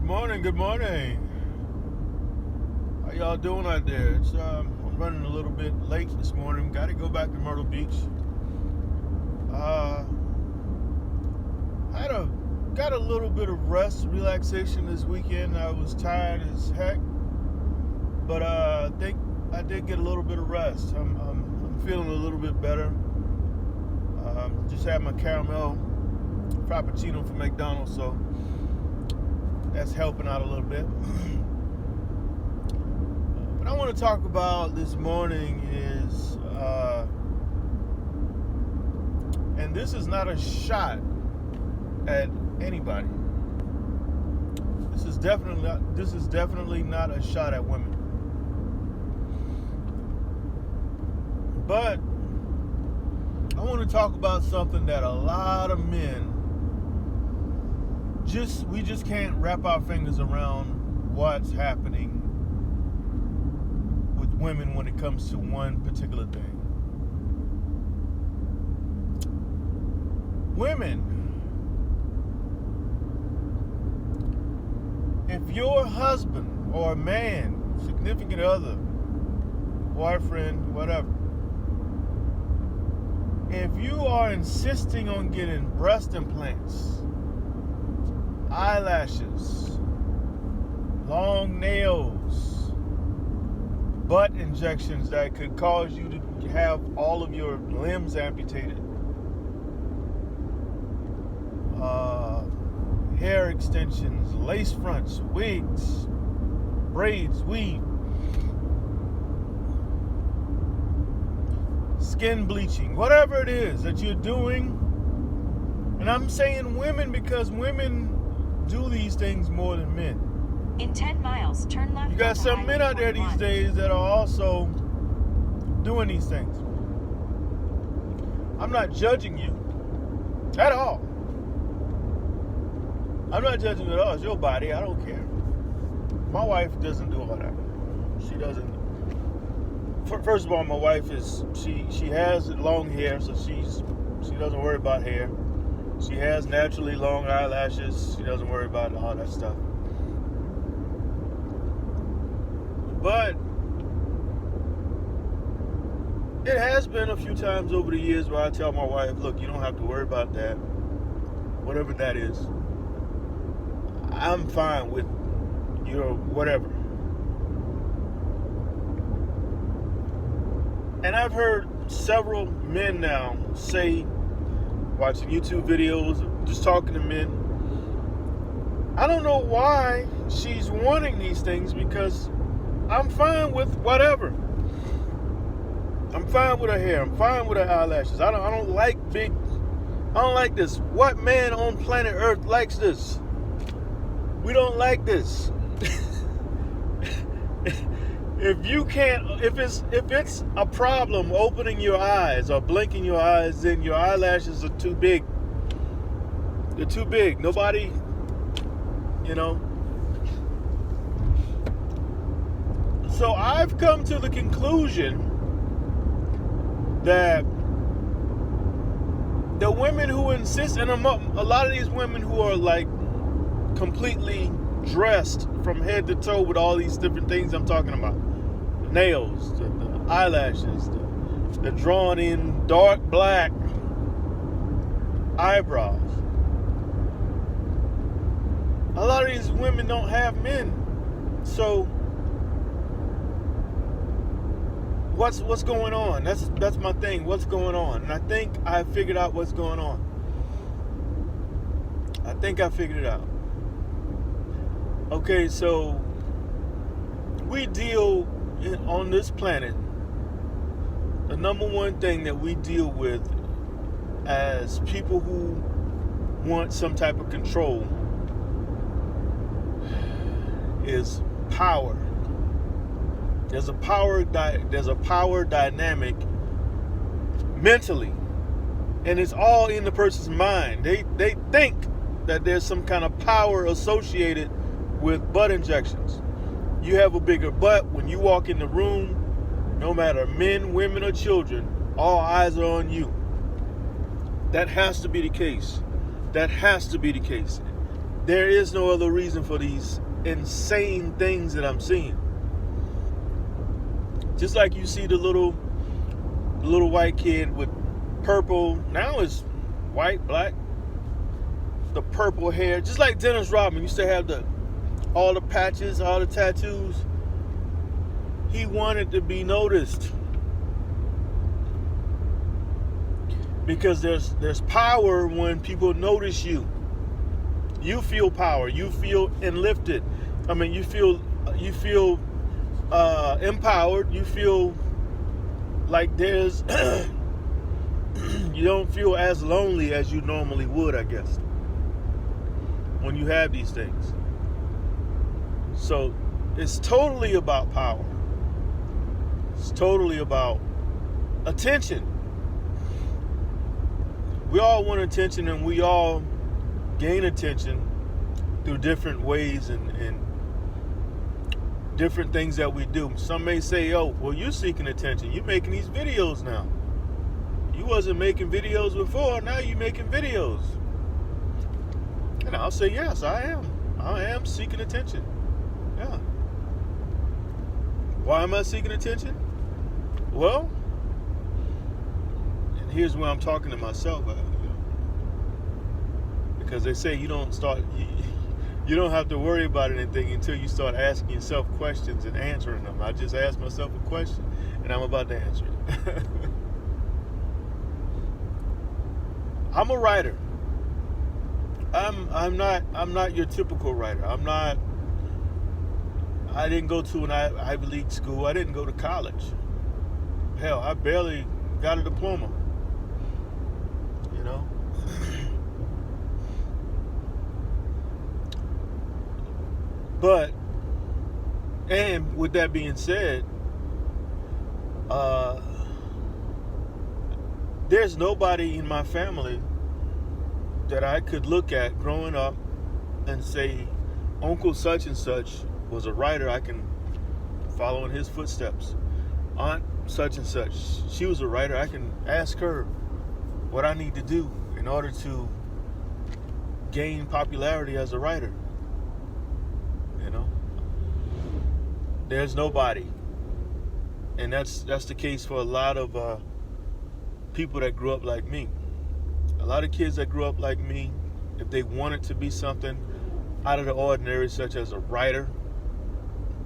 Good morning, good morning. How y'all doing out there? I'm running a little bit late this morning. Got to go back to Myrtle Beach. Got a little bit of rest, relaxation this weekend. I was tired as heck, but I think I did get a little bit of rest. I'm feeling a little bit better. Just had my caramel frappuccino from McDonald's, so that's helping out a little bit. What I want to talk about this morning is, and this is not a shot at anybody. This is definitely not a shot at women. But I want to talk about something that a lot of men we just can't wrap our fingers around what's happening with women when it comes to one particular thing. Women, if your husband or man, significant other, boyfriend, whatever, if you are insisting on getting breast implants, eyelashes, long nails, butt injections that could cause you to have all of your limbs amputated, hair extensions, lace fronts, wigs, braids, weave, skin bleaching, whatever it is that you're doing. And I'm saying women because women do these things more than men. In 10 miles, turn left. You got some men out there these days that are also doing these things. I'm not judging you at all. I'm not judging you at all. It's your body. I don't care. My wife doesn't do all that. She doesn't. First of all, my wife she has long hair, so she doesn't worry about hair. She has naturally long eyelashes. She doesn't worry about all that stuff. But it has been a few times over the years where I tell my wife, look, you don't have to worry about that. Whatever that is. I'm fine with your whatever. And I've heard several men now say, watching YouTube videos, just talking to men, I don't know why she's wanting these things, because I'm fine with whatever. I'm fine with her hair. I'm fine with her eyelashes. I don't like this. What man on planet Earth likes this? We don't like this. If it's a problem opening your eyes or blinking your eyes, then your eyelashes are too big. They're too big. Nobody, So I've come to the conclusion that the women who insist, and a lot of these women who are like completely dressed from head to toe with all these different things I'm talking about. The nails, the eyelashes, the drawn in dark black eyebrows. A lot of these women don't have men. So what's going on? That's my thing. What's going on? And I think I figured out what's going on. I think I figured it out. Okay, so we deal on this planet, the number one thing that we deal with as people who want some type of control is power. There's a power dynamic mentally, and it's all in the person's mind. They think that there's some kind of power associated with butt injections. You have a bigger butt when you walk in the room, no matter men, women, or children, all eyes are on you. That has to be the case. there is no other reason for these insane things that I'm seeing. Just like you see the little white kid with purple, now it's white, black, the purple hair, just like Dennis Rodman used to have all the patches, all the tattoos. He wanted to be noticed because there's power when people notice you. You feel power. You feel enlifted. I mean, you feel empowered. You feel like there's you don't feel as lonely as you normally would, I guess, when you have these things. So it's totally about power. It's totally about attention. We all want attention, and we all gain attention through different ways and different things that we do. Some may say, oh, well, you're seeking attention. You're making these videos now. You wasn't making videos before. Now you're making videos. And I'll say, yes, I am. I am seeking attention. Yeah. Why am I seeking attention? Well, and here's where I'm talking to myself. Because they say you don't have to worry about anything until you start asking yourself questions and answering them. I just asked myself a question, and I'm about to answer it. I'm a writer. I'm not your typical writer. I didn't go to an Ivy League school. I didn't go to college. Hell, I barely got a diploma. You know? But, and with that being said, there's nobody in my family that I could look at growing up and say, Uncle such and such was a writer. I can follow in his footsteps. Aunt such and such, she was a writer. I can ask her what I need to do in order to gain popularity as a writer. You know, there's nobody, and that's the case for a lot of people that grew up like me. A lot of kids that grew up like me, if they wanted to be something out of the ordinary, such as a writer,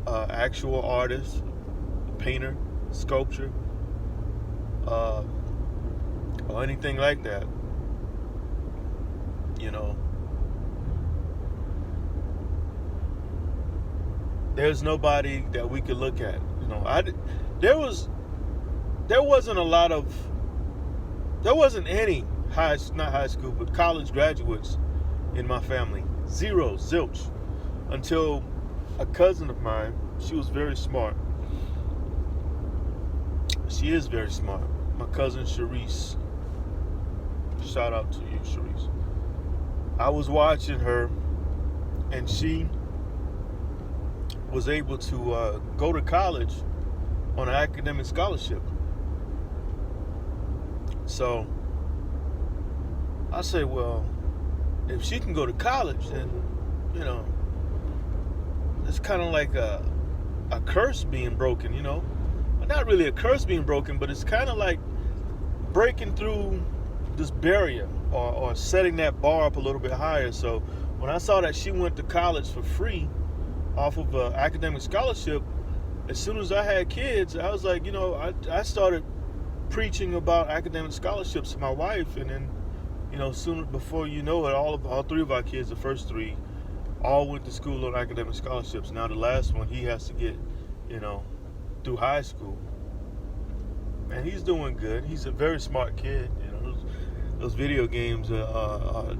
actual artist, painter, sculpture, or anything like that, you know, there's nobody that we could look at. You know, there wasn't any not high school, but college graduates in my family. Zero, zilch. Until a cousin of mine, she was very smart. She is very smart. My cousin Sharice. Shout out to you, Sharice. I was watching her, and she was able to go to college on an academic scholarship. So I say, well, if she can go to college, then, you know, it's kind of like a curse being broken, you know. Not really a curse being broken, but it's kind of like breaking through this barrier or setting that bar up a little bit higher. So when I saw that she went to college for free off of an academic scholarship, as soon as I had kids, I was like, you know, I started preaching about academic scholarships to my wife, and then, you know, soon before you know it, all three of our kids, the first three, all went to school on academic scholarships. Now the last one, he has to get, you know, through high school, and he's doing good. He's a very smart kid. You know, those video games are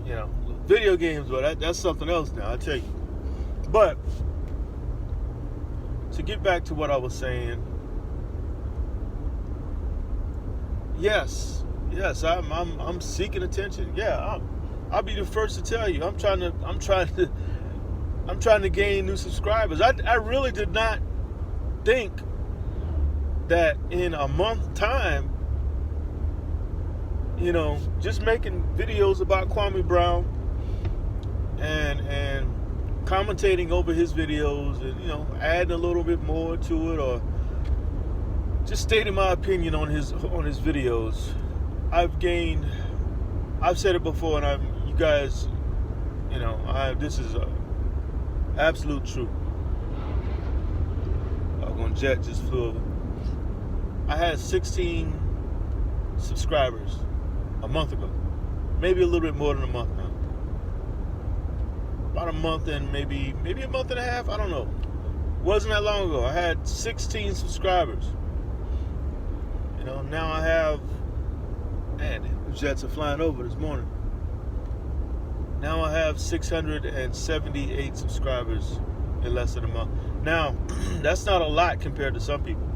you know, video games, but that's something else now, I tell you. But to get back to what I was saying, yes, I'm seeking attention. Yeah, I'll be the first to tell you. I'm trying to gain new subscribers. I really did not think that in a month time, you know, just making videos about Kwame Brown, and commentating over his videos, and adding a little bit more to it, or just stating my opinion on his videos. I've said it before, and you guys, this is absolute truth. When jet just flew over. I had 16 subscribers a month ago. Maybe a little bit more than a month now. About a month and maybe a month and a half. I don't know. Wasn't that long ago. I had 16 subscribers. Now I have, the jets are flying over this morning. Now I have 678 subscribers in less than a month. Now, that's not a lot compared to some people.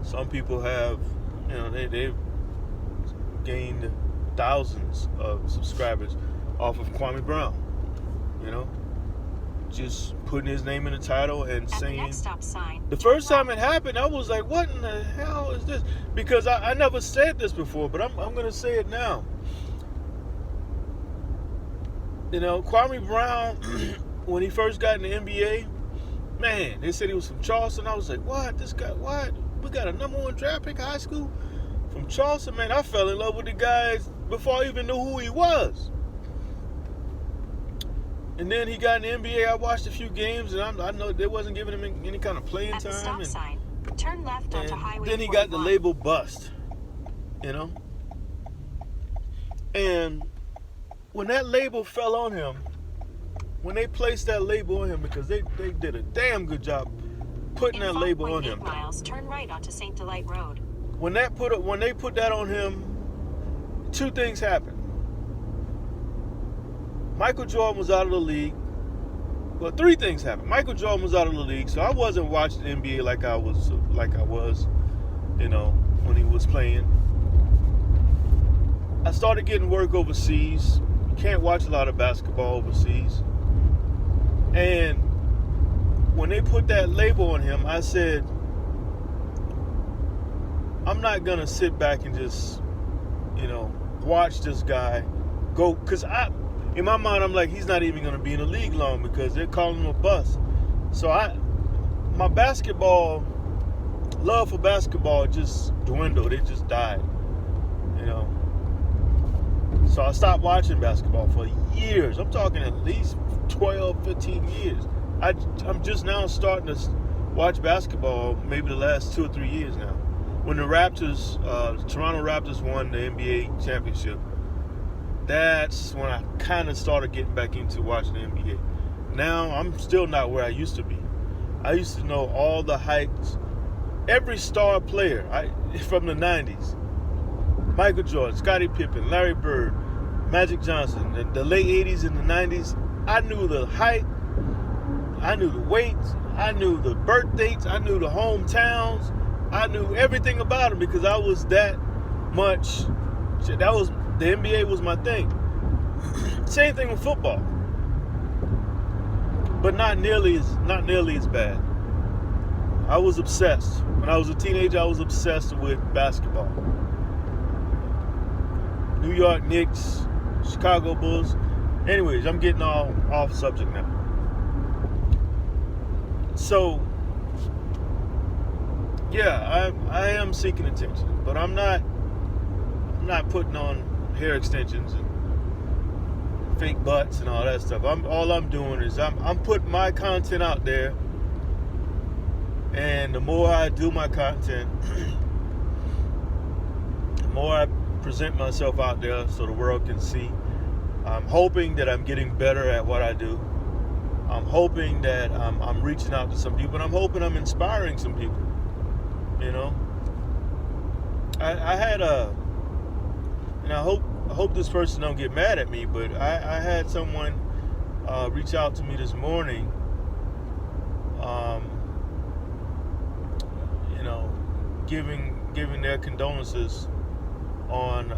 Some people have, they've gained thousands of subscribers off of Kwame Brown. Just putting his name in the title and saying. The next stop sign. The first time it happened, I was like, "What in the hell is this?" Because I never said this before, but I'm going to say it now. Kwame Brown, when he first got in the NBA, man, they said he was from Charleston. I was like, "What? This guy? What? We got a #1 draft pick, high school, from Charleston." Man, I fell in love with the guy before I even knew who he was. And then he got in the NBA. I watched a few games, and I know they wasn't giving him any kind of playing At the time. stop sign, turn left onto Highway Then he 41. got the label bust, And when that label fell on him, when they placed that label on him, because they did a damn good job putting that label on him. 5.8 miles, turn right onto St. Delight Road. When they put that on him, two things happened. Michael Jordan was out of the league. Well, three things happened. Michael Jordan was out of the league, so I wasn't watching the NBA like I was, when he was playing. I started getting work overseas. You can't watch a lot of basketball overseas. And when they put that label on him, I said, I'm not going to sit back and just, watch this guy go. Because in my mind, I'm like, he's not even going to be in the league long because they're calling him a bust. So my basketball, love for basketball just dwindled. It just died, So I stopped watching basketball for years. I'm talking at least 12, 15 years. I'm just now starting to watch basketball maybe the last 2 or 3 years now. When the Toronto Raptors won the NBA championship, that's when I kind of started getting back into watching the NBA. Now, I'm still not where I used to be. I used to know all the hypes, every star player from the 90s. Michael Jordan, Scottie Pippen, Larry Bird, Magic Johnson, the late 80s and the 90s. I knew the height, I knew the weights, I knew the birth dates, I knew the hometowns, I knew everything about them because I was that much. The NBA was my thing. Same thing with football, but not nearly as bad. I was obsessed. When I was a teenager, I was obsessed with basketball. New York Knicks, Chicago Bulls. Anyways, I'm getting all off subject now. So, yeah, I am seeking attention, but I'm not putting on hair extensions and fake butts and all that stuff. All I'm doing is I'm putting my content out there, and the more I do my content, the more I present myself out there so the world can see. I'm hoping that I'm getting better at what I do. I'm hoping that I'm reaching out to some people, and I'm hoping I'm inspiring some people. I had and I hope this person don't get mad at me, but I had someone reach out to me this morning, giving their condolences on,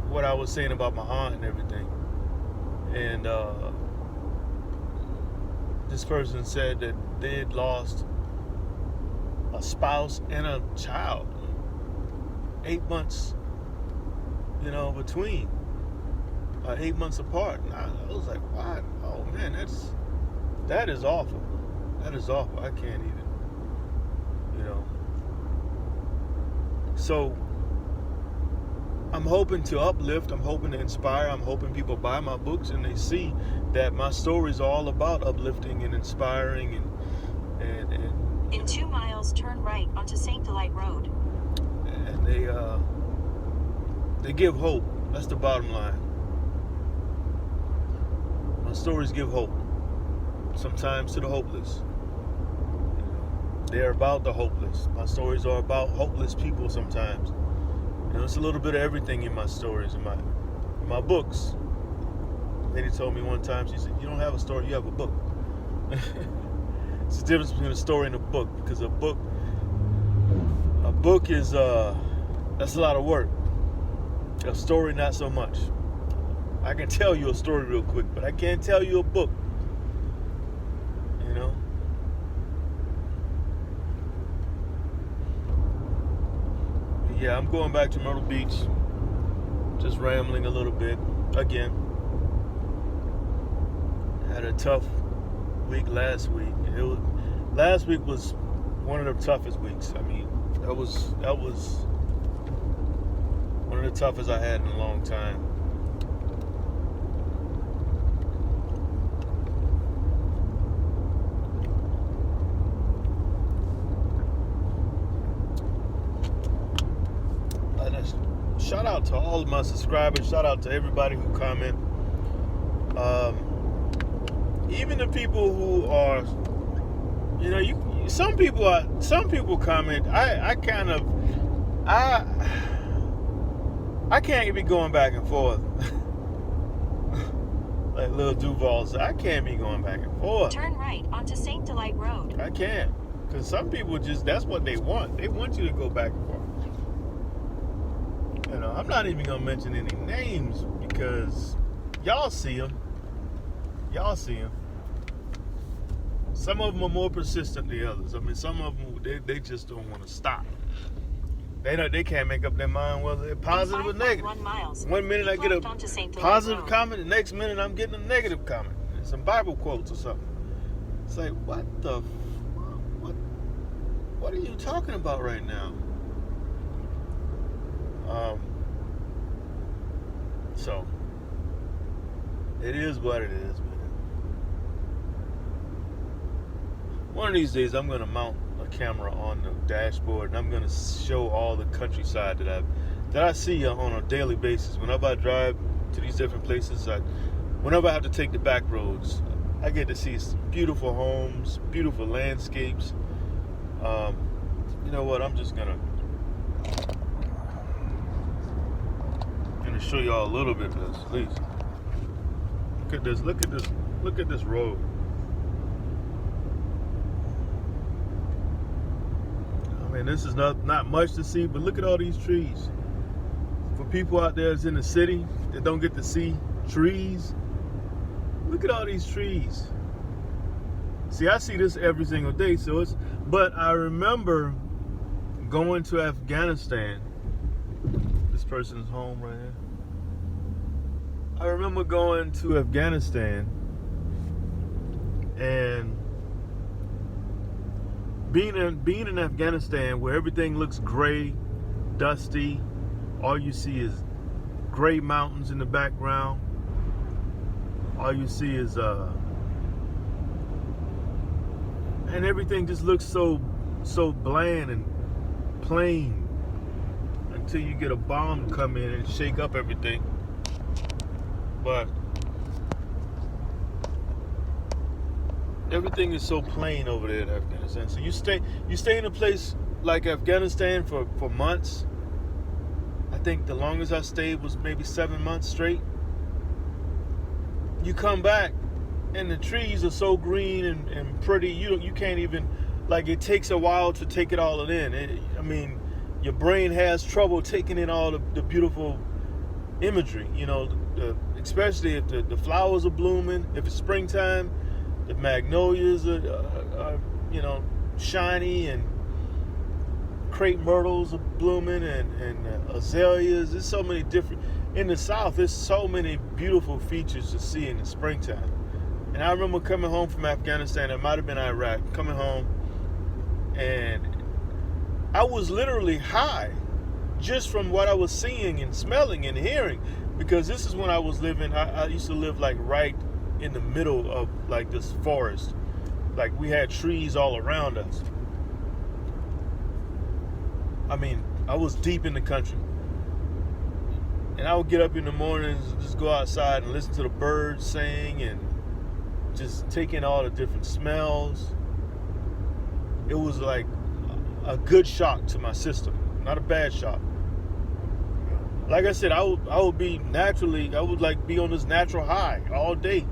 what I was saying about my aunt and everything. And this person said that they had lost a spouse and a child. 8 months, between 8 months apart. And I was like, why? Oh man, that is awful. That is awful. I can't even, So I'm hoping to uplift. I'm hoping to inspire. I'm hoping people buy my books and they see that my stories are all about uplifting and inspiring and In 2 miles, turn right onto St. Delight Road. And they give hope. That's the bottom line. My stories give hope. Sometimes to the hopeless. They're about the hopeless. My stories are about hopeless people sometimes. It's a little bit of everything in my stories, in my books. A lady told me one time, she said, you don't have a story, you have a book. It's the difference between a story and a book, because a book is, that's a lot of work. A story, not so much. I can tell you a story real quick, but I can't tell you a book. Yeah, I'm going back to Myrtle Beach. Just rambling a little bit again. Had a tough week last week. Last week was one of the toughest weeks. I mean, that was one of the toughest I had in a long time. Shout out to all of my subscribers. Shout out to everybody who comment. Even the people who are, some people comment. I can't be going back and forth. Like Lil Duval said, I can't be going back and forth. Turn right onto St. Delight Road. I can't. Because some people that's what they want. They want you to go back and forth. I'm not even going to mention any names because y'all see them. Some of them are more persistent than others. I mean, some of them, they just don't want to stop. They can't make up their mind whether they're positive or negative. 1 miles. 1 minute I get a positive comment, the next minute I'm getting a negative comment. Some Bible quotes or something. It's like, what are you talking about right now? So it is what it is, man. One of these days I'm gonna mount a camera on the dashboard and I'm gonna show all the countryside that I see on a daily basis. Whenever I drive to these different places, whenever I have to take the back roads, I get to see some beautiful homes, beautiful landscapes. You know what? I'm just gonna show y'all a little bit of this, please. Look at this road. I mean, this is not much to see, but look at all these trees. For people out there that's in the city that don't get to see trees, look at all these trees. See, I see this every single day, but I remember going to Afghanistan. This person's home right here. I remember going to Afghanistan and being in Afghanistan where everything looks gray, dusty. All you see is gray mountains in the background. All you see is and everything just looks so bland and plain until you get a bomb come in and shake up everything. But everything is so plain over there in Afghanistan. So you stay in a place like Afghanistan for months. I think the longest I stayed was maybe 7 months straight. You come back and the trees are so green and pretty. You can't even, like, it takes a while to take it all in. I mean, your brain has trouble taking in all the beautiful imagery, especially if the flowers are blooming, if it's springtime, the magnolias are shiny, and crepe myrtles are blooming, and azaleas. There's so many different, in the South, there's so many beautiful features to see in the springtime. And I remember coming home from Afghanistan, it might have been Iraq, coming home, and I was literally high just from what I was seeing and smelling and hearing, because this is when I was living, I used to live like right in the middle of like this forest. Like we had trees all around us. I mean, I was deep in the country. And I would get up in the mornings and just go outside and listen to the birds sing and just take in all the different smells. It was like a good shock to my system, not a bad shock. Like I said, I would be naturally, I would like be on this natural high all day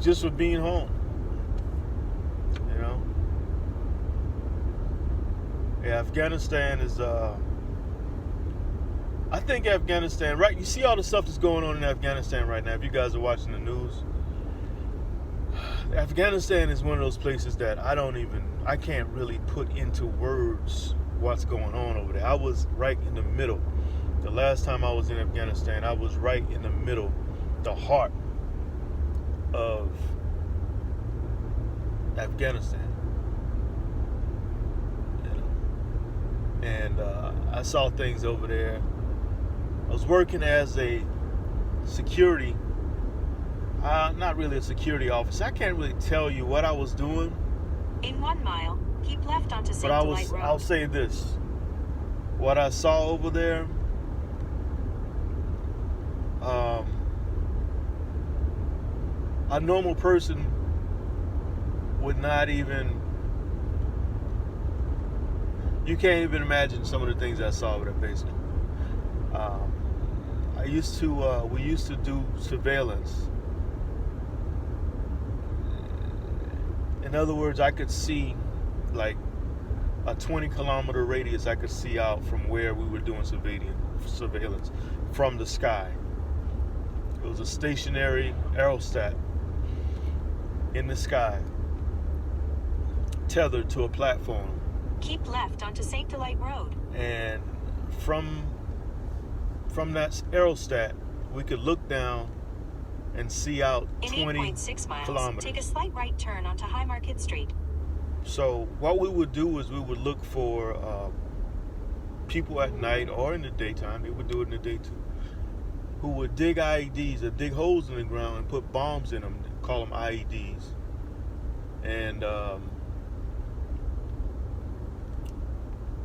just for being home. You know? Yeah, Afghanistan is I think Afghanistan, right? You see all the stuff that's going on in Afghanistan right now. If you guys are watching the news, Afghanistan is one of those places that I can't really put into words what's going on over there. I was right in the middle. The last time I was in Afghanistan, I was right in the middle, the heart of Afghanistan. And I saw things over there. I was working as a security, not really a security officer. I can't really tell you what I was doing. In 1 mile, keep left onto St. Delight Road. I'll say this. What I saw over there, a normal person would not even, you can't even imagine some of the things I saw over there, basically. We used to do surveillance. In other words, I could see like a 20-kilometer radius. I could see out from where we were doing surveillance from the sky. It was a stationary aerostat in the sky, tethered to a platform. Keep left onto St. Delight Road. And from that aerostat, we could look down and see out in 8.6 miles, kilometers. Take a slight right turn onto High Market Street. So what we would do is we would look for people at night or in the daytime. They would do it in the day too, who would dig IEDs or dig holes in the ground and put bombs in them. Call them IEDs. And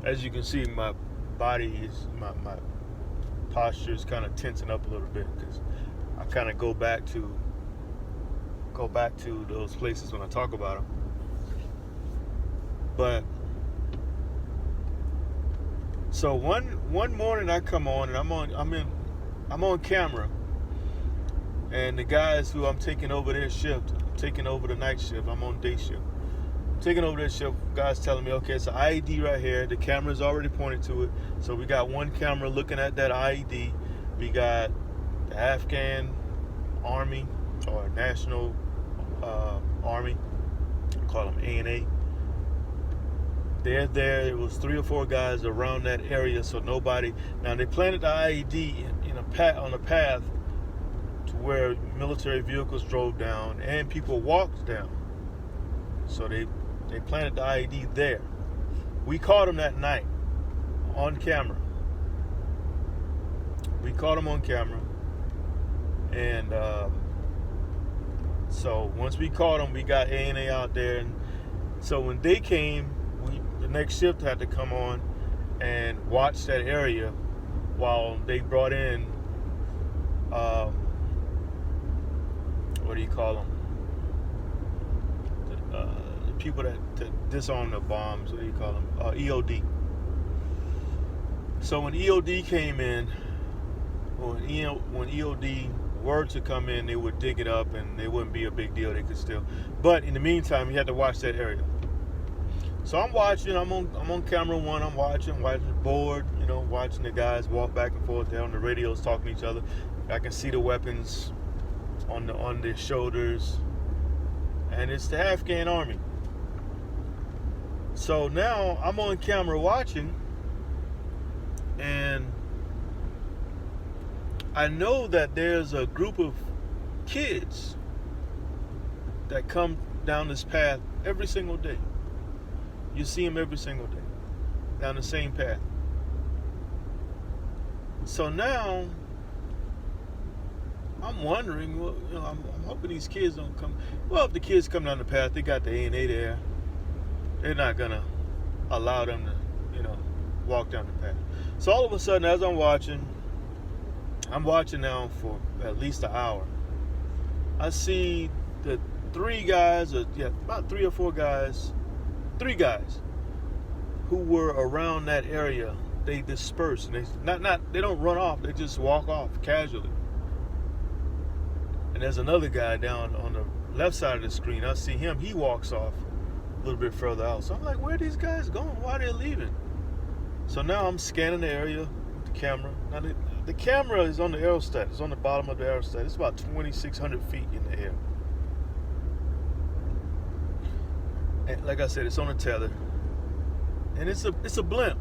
as you can see, my body is my posture is kind of tensing up a little bit because I kind of go back to those places when I talk about them. But so one morning I come on and I'm on camera, and the guys who I'm taking over their shift, I'm taking over the night shift, I'm on day shift. Taking over this shift, guys telling me, okay, it's an IED right here. The camera's already pointed to it. So we got one camera looking at that IED. We got the Afghan Army or National Army, call them ANA. They're there. It was 3 or 4 guys around that area, so nobody. Now they planted the IED on a path to where military vehicles drove down and people walked down. So they planted the IED there. We caught them that night on camera. We caught them on camera. And so once we caught them, we got ANA out there. And so when they came, the next shift had to come on and watch that area while they brought in, what do you call them? The people that disarm the bombs, what do you call them? EOD. So when EOD came in, when EOD were to come in, they would dig it up and it wouldn't be a big deal. They could still. But in the meantime, you had to watch that area. So I'm watching. I'm on camera one. I'm watching bored. Watching the guys walk back and forth. They're on the radios talking to each other. I can see the weapons on their shoulders, and it's the Afghan army. So now I'm on camera watching, and I know that there's a group of kids that come down this path every single day. You see them every single day down the same path. So now I'm wondering, well, I'm hoping these kids don't come. Well, if the kids come down the path, they got the A&A there. They're not gonna allow them to, walk down the path. So all of a sudden, as I'm watching now for at least an hour. I see the about 3 or 4 guys, 3 guys who were around that area. They disperse and they don't run off. They just walk off casually. And there's another guy down on the left side of the screen. I see him. He walks off a little bit further out. So I'm like, where are these guys going? Why are they leaving? So now I'm scanning the area with the camera. Now the camera is on the aerostat. It's on the bottom of the aerostat. It's about 2,600 feet in the air. And like I said, it's on a tether. And it's a blimp.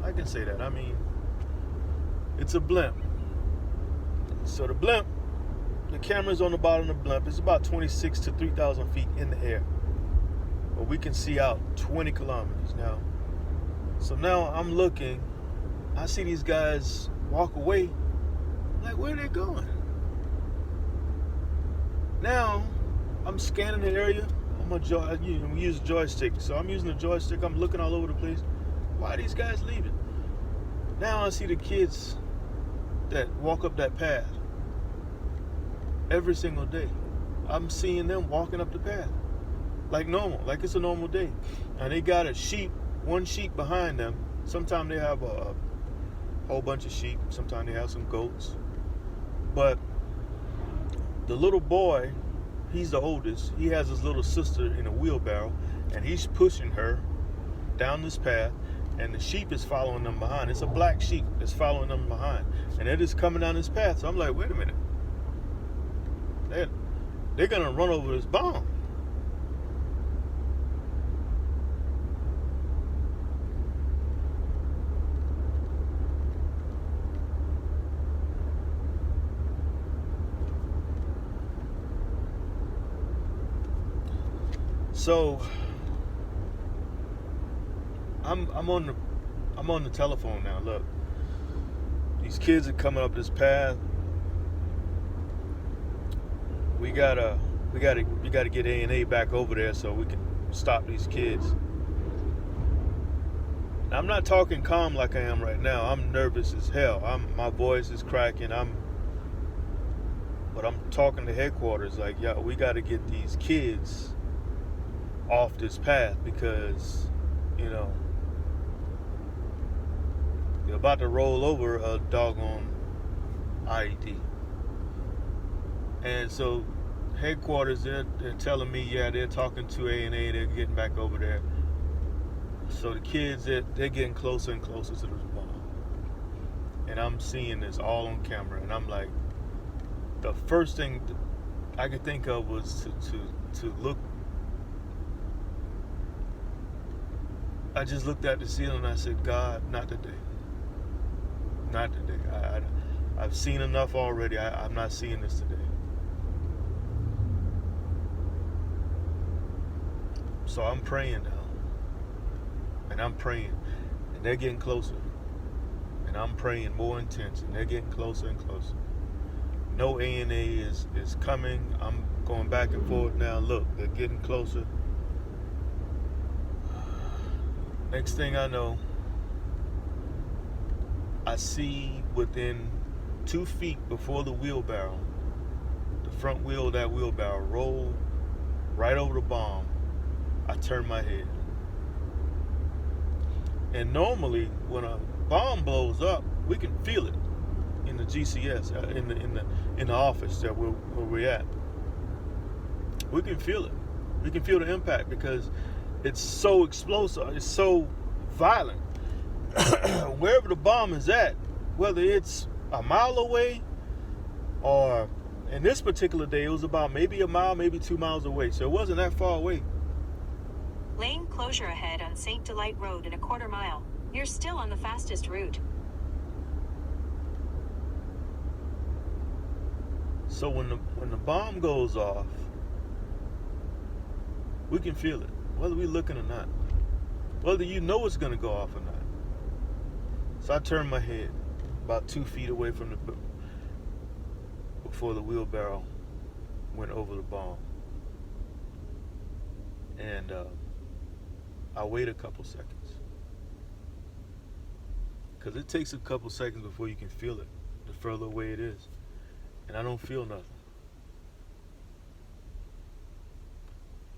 I can say that. I mean, it's a blimp. So the camera's on the bottom of the blimp. It's about 26 to 3,000 feet in the air. But we can see out 20 kilometers now. So now I'm looking. I see these guys walk away. I'm like, where are they going? Now I'm scanning the area. We use a joystick. So I'm using the joystick. I'm looking all over the place. Why are these guys leaving? Now I see the kids that walk up that path every single day. I'm seeing them walking up the path like normal, like it's a normal day. And they got one sheep behind them. Sometimes they have a whole bunch of sheep. Sometimes they have some goats. But the little boy, he's the oldest. He has his little sister in a wheelbarrow, and he's pushing her down this path, and the sheep is following them behind. It's a black sheep that's following them behind, and they're just coming down this path. So I'm like, wait a minute. They're gonna run over this bomb. So I'm on the telephone now. Look, these kids are coming up this path. We gotta get A&A back over there so we can stop these kids. Now, I'm not talking calm like I am right now. I'm nervous as hell. My voice is cracking. But I'm talking to headquarters like, yo, we gotta get these kids off this path because, they're about to roll over a doggone IED. And so headquarters, they're telling me, yeah, they're talking to A&A, they're getting back over there. So the kids, they're getting closer and closer to the bomb. And I'm seeing this all on camera, and I'm like, the first thing I could think of was to look. I just looked at the ceiling and I said, God, not today. Not today. I've seen enough already. I'm not seeing this today. So I'm praying now. And I'm praying. And they're getting closer. And I'm praying more intense. And they're getting closer and closer. No A&A is coming. I'm going back and forth now. Look, they're getting closer. Next thing I know, I see within 2 feet before the wheelbarrow, the front wheel of that wheelbarrow roll right over the bomb. I turn my head. And normally, when a bomb blows up, we can feel it in the GCS, in the office that where we're at. We can feel it. We can feel the impact because it's so explosive. It's so violent. Wherever the bomb is at, whether it's a mile away or in this particular day, it was about maybe a mile, maybe 2 miles away. So it wasn't that far away. Lane closure ahead on St. Delight Road in a quarter mile. You're still on the fastest route. So when the bomb goes off, we can feel it, whether we're looking or not, whether you know it's gonna go off or not. So I turned my head about 2 feet away from before the wheelbarrow went over the bomb, and I wait a couple seconds, because it takes a couple seconds before you can feel it, the further away it is, and I don't feel nothing.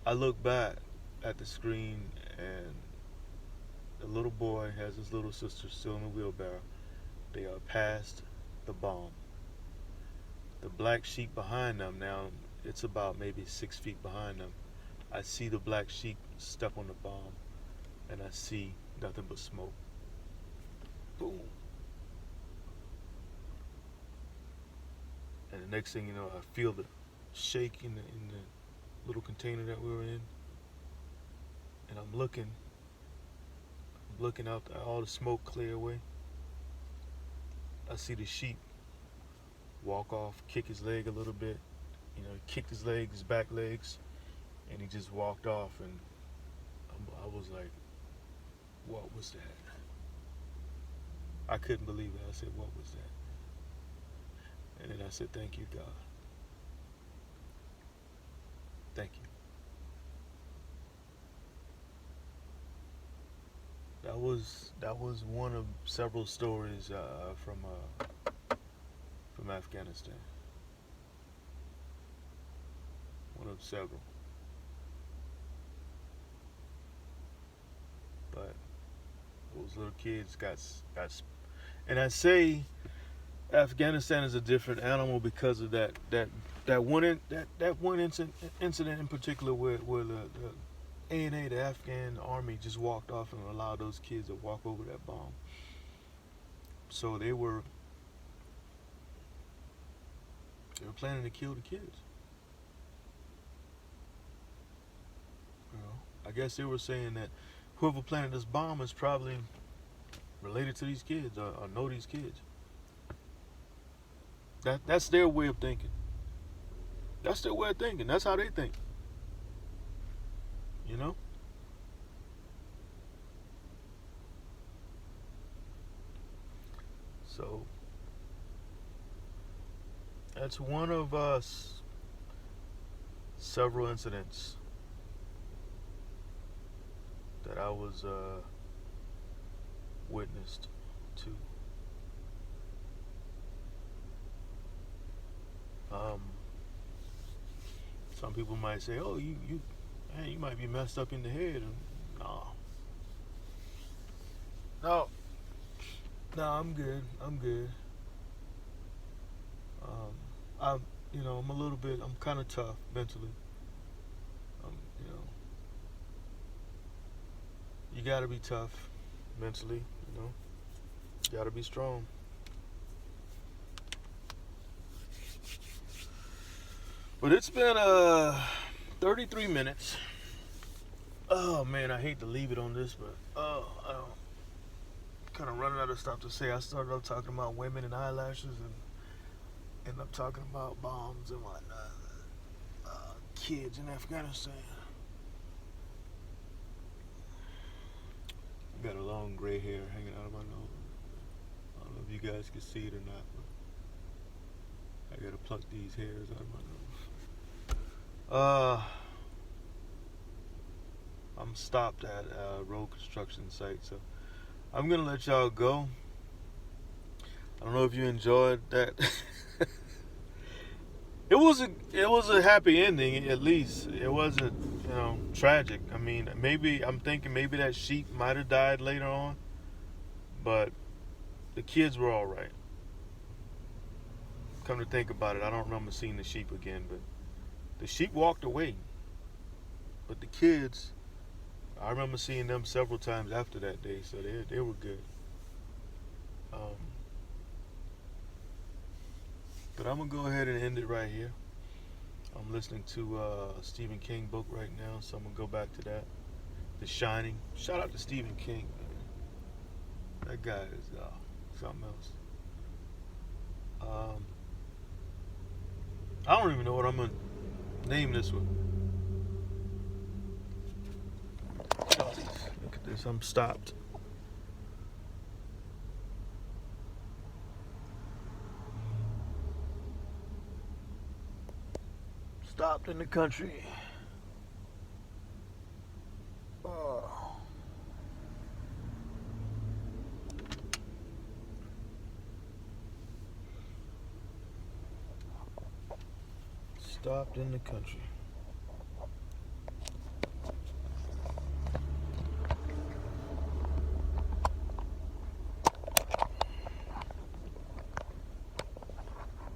I look back at the screen, and the little boy has his little sister still in the wheelbarrow. They are past the bomb. The black sheep behind them, now it's about maybe 6 feet behind them. I see the black sheep step on the bomb, and I see nothing but smoke. Boom. And the next thing you know, I feel the shake in the little container that we were in, and I'm looking out, all the smoke clear away. I see the sheep walk off, kick his leg a little bit, he kicked his legs, his back legs, and he just walked off, and I was like, what was that? I couldn't believe it. I said, what was that? And then I said, thank you, God. Thank you. That was one of several stories from Afghanistan. One of several. But those little kids got, and I say Afghanistan is a different animal because of that one incident in particular where the ANA, the Afghan army, just walked off and allowed those kids to walk over that bomb. So they were planning to kill the kids. I guess they were saying that whoever planted this bomb is probably related to these kids or know these kids. That's their way of thinking. That's their way of thinking. That's how they think. So that's one of several incidents that I was witnessed to. Some people might say, "Oh, you might be messed up in the head." No, I'm good. I'm kind of tough mentally. You gotta be tough mentally. You gotta be strong. But it's been 33 minutes. Oh man, I hate to leave it on this, but I'm kind of running out of stuff to say. I started off talking about women and eyelashes, and ended up talking about bombs and whatnot. Kids in Afghanistan. I got a long gray hair hanging out of my nose. I don't know if you guys can see it or not, but I gotta pluck these hairs out of my nose. I'm stopped at a road construction site, so I'm gonna let y'all go. I don't know if you enjoyed that. It was a happy ending, at least. It wasn't, tragic. I mean, I'm thinking maybe that sheep might have died later on, but the kids were all right. Come to think about it, I don't remember seeing the sheep again, but the sheep walked away. But the kids, I remember seeing them several times after that day, so they were good. But I'm going to go ahead and end it right here. I'm listening to a Stephen King book right now, so I'm going to go back to that. The Shining. Shout out to Stephen King, man. That guy is something else. I don't even know what I'm gonna name this one. Look at this. I'm stopped. Stopped in the country. Oh. Stopped in the country.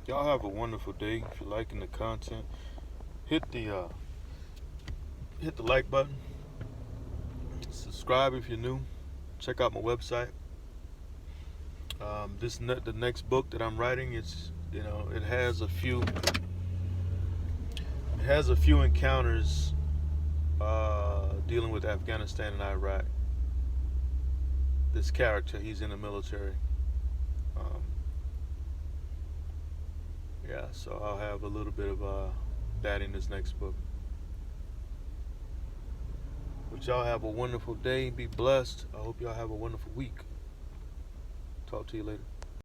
Y'all have a wonderful day. If you're liking the content, hit the like button. Subscribe if you're new. Check out my website. The next book that I'm writing, it has a few encounters dealing with Afghanistan and Iraq. This character, he's in the military. So I'll have a little bit of that in this next book. But y'all have a wonderful day. Be blessed. I hope y'all have a wonderful week. Talk to you later.